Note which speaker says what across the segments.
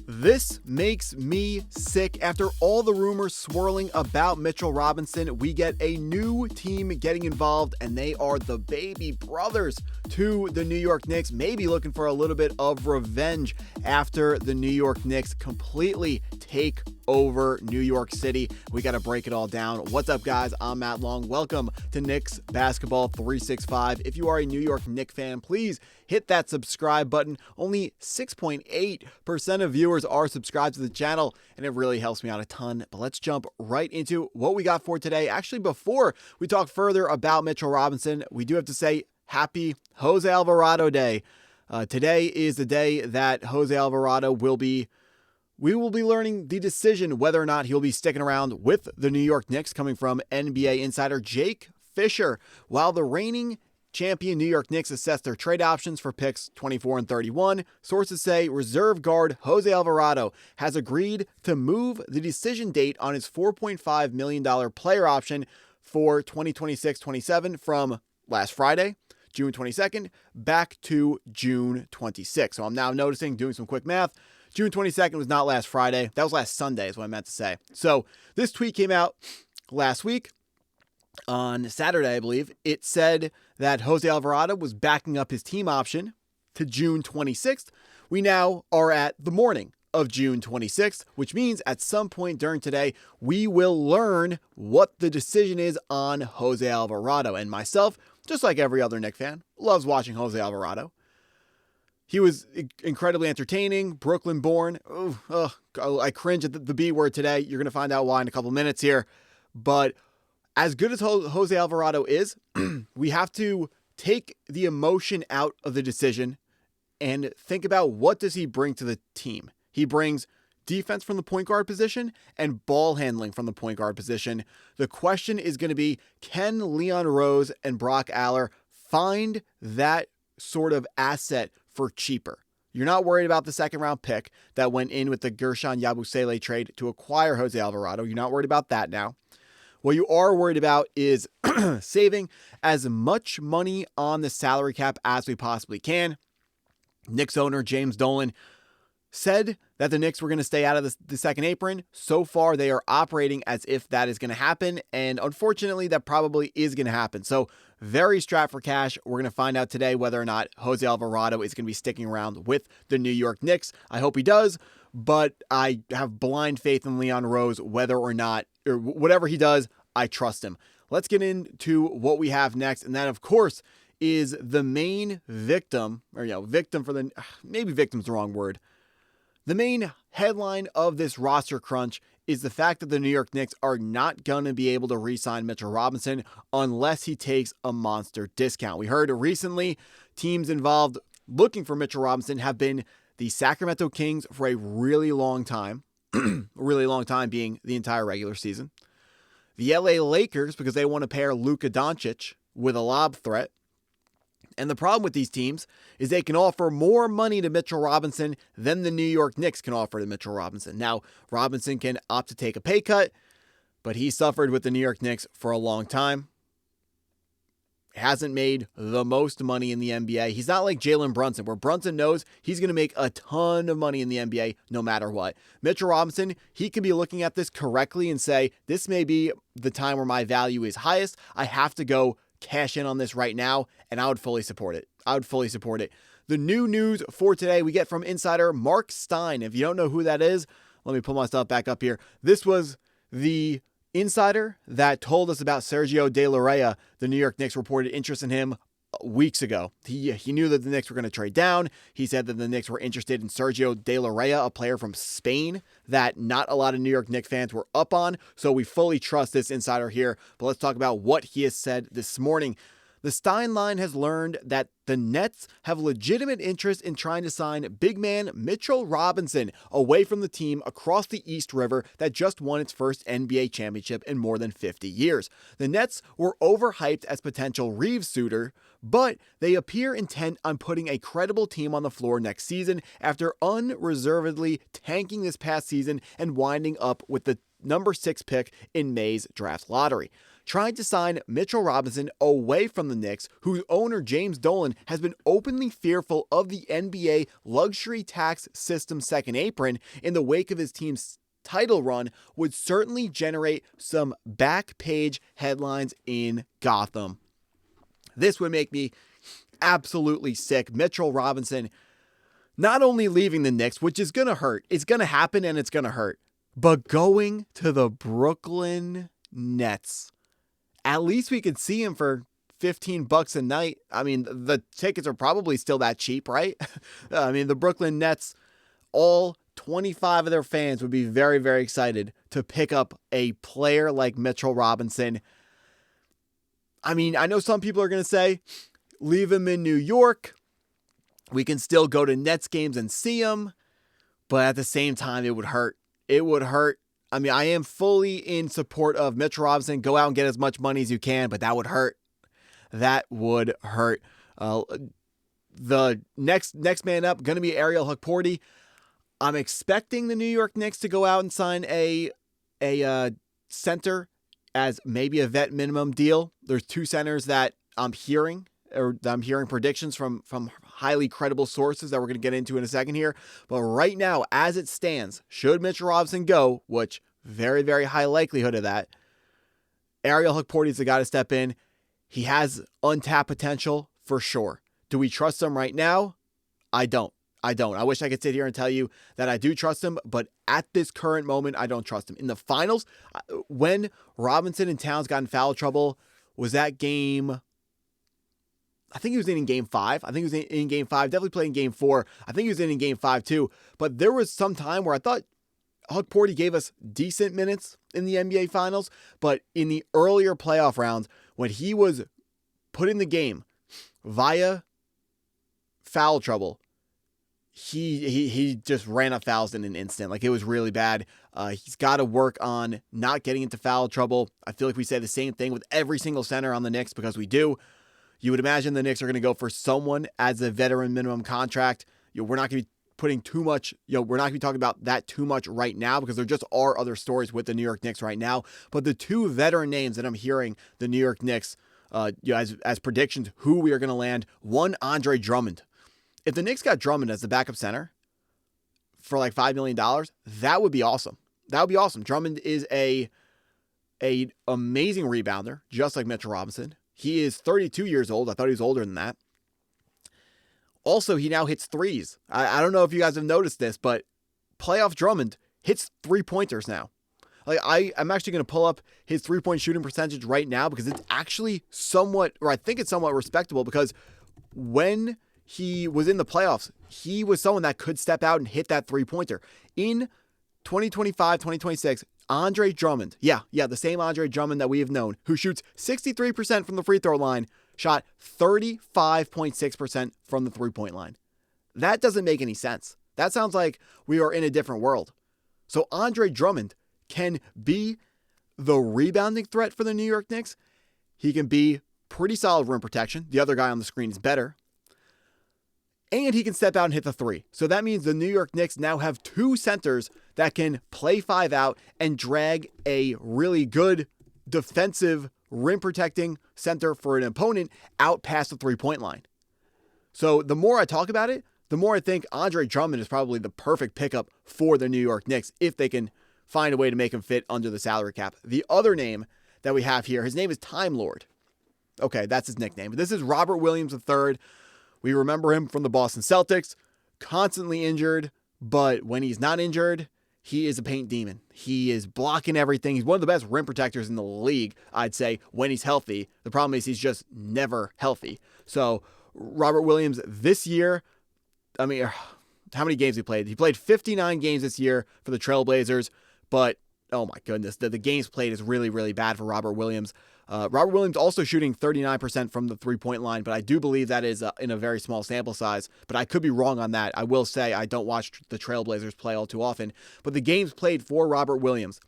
Speaker 1: This makes me sick. After all the rumors swirling about Mitchell Robinson, we get a new team getting involved, and they are the baby brothers to the New York Knicks, maybe looking for a little bit of revenge after the New York Knicks completely take over New York City. We got to break it all down. What's up, guys? I'm Matt Long. Welcome to Knicks Basketball 365. If you are a New York Knicks fan, please hit that subscribe button. Only 6.8% of viewers are subscribed to the channel, and it really helps me out a ton. But let's jump right into what we got for today. Actually, before we talk further about Mitchell Robinson, we do have to say happy Jose Alvarado Day. Today is the day that Jose Alvarado we will be learning the decision whether or not he'll be sticking around with the New York Knicks, coming from NBA insider Jake Fisher. While the reigning champion New York Knicks assess their trade options for picks 24 and 31, sources say reserve guard Jose Alvarado has agreed to move the decision date on his $4.5 million player option for 2026-27 from last Friday, June 22nd, back to June 26th. So I'm now noticing, doing some quick math, June 22nd was not last Friday. That was last Sunday is what I meant to say. So this tweet came out last week on Saturday, I believe. It said that Jose Alvarado was backing up his team option to June 26th. We now are at the morning of June 26th, which means at some point during today, we will learn what the decision is on Jose Alvarado. And myself, just like every other Knicks fan, loves watching Jose Alvarado. He was incredibly entertaining, Brooklyn born. I cringe at the B word today. You're going to find out why in a couple minutes here. But as good as Jose Alvarado is, we have to take the emotion out of the decision and think about what does he bring to the team. He brings defense from the point guard position and ball handling from the point guard position. The question is going to be, can Leon Rose and Brock Aller find that sort of asset for cheaper? You're not worried about the second round pick that went in with the Gershon Yabusele trade to acquire Jose Alvarado. You're not worried about that now. What you are worried about is saving as much money on the salary cap as we possibly can. Knicks owner James Dolan said that the Knicks were going to stay out of the second apron. So far, they are operating as if that is going to happen. And unfortunately, that probably is going to happen. So very strapped for cash. We're going to find out today whether or not Jose Alvarado is going to be sticking around with the New York Knicks. I hope he does, but I have blind faith in Leon Rose, whether or not, or whatever he does, I trust him. Let's get into what we have next. And that, of course, is the main victim, or, victim for the, maybe victim's the wrong word. The main headline of this roster crunch is the fact that the New York Knicks are not going to be able to re-sign Mitchell Robinson unless he takes a monster discount. We heard recently teams involved looking for Mitchell Robinson have been the Sacramento Kings for a really long time, a really long time being the entire regular season. The LA Lakers, because they want to pair Luka Doncic with a lob threat. And the problem with these teams is they can offer more money to Mitchell Robinson than the New York Knicks can offer to Mitchell Robinson. Now, Robinson can opt to take a pay cut, but he suffered with the New York Knicks for a long time. Hasn't made the most money in the NBA. He's not like Jalen Brunson, where Brunson knows he's going to make a ton of money in the NBA no matter what. Mitchell Robinson, he can be looking at this correctly and say, this may be the time where my value is highest. I have to go cash in on this right now, and I would fully support it. The new news for today we get from insider Mark Stein. If you don't know who that is, let me pull my stuff back up here. This was the insider that told us about Sergio De La Rey. The New York Knicks reported interest in him weeks ago. He knew that the Knicks were going to trade down. He said that the Knicks were interested in Sergio De La Rey, a player from Spain that not a lot of New York Knicks fans were up on. So we fully trust this insider here. But let's talk about what he has said this morning. The Stein line has learned that the Nets have legitimate interest in trying to sign big man Mitchell Robinson away from the team across the East River that just won its first NBA championship in more than 50 years. The Nets were overhyped as potential Reeves suitor, but they appear intent on putting a credible team on the floor next season after unreservedly tanking this past season and winding up with the number 6 pick in May's draft lottery. trying to sign Mitchell Robinson away from the Knicks, whose owner James Dolan has been openly fearful of the NBA luxury tax system second apron in the wake of his team's title run, would certainly generate some back page headlines in Gotham. This would make me absolutely sick. Mitchell Robinson not only leaving the Knicks, which is going to hurt. It's going to happen and it's going to hurt. But going to the Brooklyn Nets. At least we could see him for $15 a night. I mean, the tickets are probably still that cheap, right? I mean, the Brooklyn Nets, all 25 of their fans would be very, very excited to pick up a player like Mitchell Robinson. I mean, I know some people are going to say, leave him in New York. We can still go to Nets games and see him. But at the same time, it would hurt. It would hurt. I mean, I am fully in support of Mitchell Robinson. Go out and get as much money as you can, but that would hurt. That would hurt. The next man up, going to be Ariel Hukporti. I'm expecting the New York Knicks to go out and sign a center as maybe a vet minimum deal. There's two centers that I'm hearing predictions from highly credible sources that we're going to get into in a second here. But right now, as it stands, should Mitchell Robinson go, which very, very high likelihood of that, Ariel Hukporti is the guy to step in. He has untapped potential for sure. Do we trust him right now? I don't. I wish I could sit here and tell you that I do trust him, but at this current moment, I don't trust him. In the finals, when Robinson and Towns got in foul trouble, was that game? I think he was in game 5. I think he was in game 5. Definitely played in game 4. I think he was in game 5 too. But there was some time where I thought Hukporti gave us decent minutes in the NBA Finals. But in the earlier playoff rounds, when he was put in the game via foul trouble, he just ran up fouls in an instant. Like, it was really bad. He's got to work on not getting into foul trouble. I feel like we say the same thing with every single center on the Knicks because we do. You would imagine the Knicks are going to go for someone as a veteran minimum contract. We're not going to be putting too much, we're not going to be talking about that too much right now because there just are other stories with the New York Knicks right now. But the two veteran names that I'm hearing the New York Knicks, as predictions, who we are going to land, one, Andre Drummond. If the Knicks got Drummond as the backup center for like $5 million, that would be awesome. That would be awesome. Drummond is a amazing rebounder, just like Mitchell Robinson. He is 32 years old. I thought he was older than that. Also, he now hits threes. I don't know if you guys have noticed this, but playoff Drummond hits 3-pointers now. Like, I'm actually going to pull up his 3-point shooting percentage right now because it's actually somewhat, or I think it's somewhat respectable because when he was in the playoffs, he was someone that could step out and hit that 3-pointer. In 2025, 2026, Andre Drummond, the same Andre Drummond that we have known, who shoots 63% from the free throw line, shot 35.6% from the 3-point line. That doesn't make any sense. That sounds like we are in a different world. So Andre Drummond can be the rebounding threat for the New York Knicks. He can be pretty solid rim protection. The other guy on the screen is better. And he can step out and hit the 3. So that means the New York Knicks now have two centers that can play 5 out and drag a really good defensive rim protecting center for an opponent out past the 3-point line. So the more I talk about it, the more I think Andre Drummond is probably the perfect pickup for the New York Knicks if they can find a way to make him fit under the salary cap. The other name that we have here, his name is Time Lord. Okay, that's his nickname. But this is Robert Williams III. We remember him from the Boston Celtics, constantly injured, but when he's not injured, he is a paint demon. He is blocking everything. He's one of the best rim protectors in the league, I'd say, when he's healthy. The problem is he's just never healthy. So Robert Williams this year, I mean, how many games he played? He played 59 games this year for the Trailblazers, but oh my goodness, the games played is really, really bad for Robert Williams. Robert Williams also shooting 39% from the 3-point line, but I do believe that is in a very small sample size, but I could be wrong on that. I will say I don't watch the Trailblazers play all too often, but the games played for Robert Williams.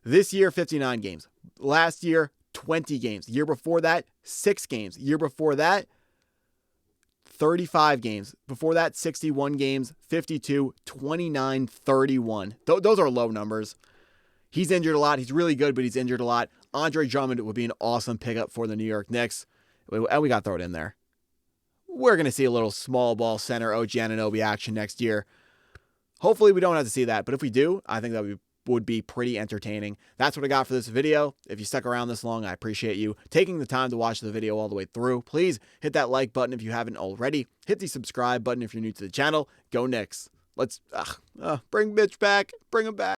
Speaker 1: This year, 59 games. Last year, 20 games. Year before that, 6 games. Year before that, 35 games. Before that, 61 games, 52, 29, 31. Those are low numbers. He's injured a lot. He's really good, but he's injured a lot. Andre Drummond would be an awesome pickup for the New York Knicks. And we got to throw it in there. We're going to see a little small ball center OG Anunoby action next year. Hopefully we don't have to see that, but if we do, I think that would be pretty entertaining. That's what I got for this video. If you stuck around this long, I appreciate you taking the time to watch the video all the way through. Please hit that like button if you haven't already. Hit the subscribe button if you're new to the channel. Go Knicks. Let's bring Mitch back. Bring him back.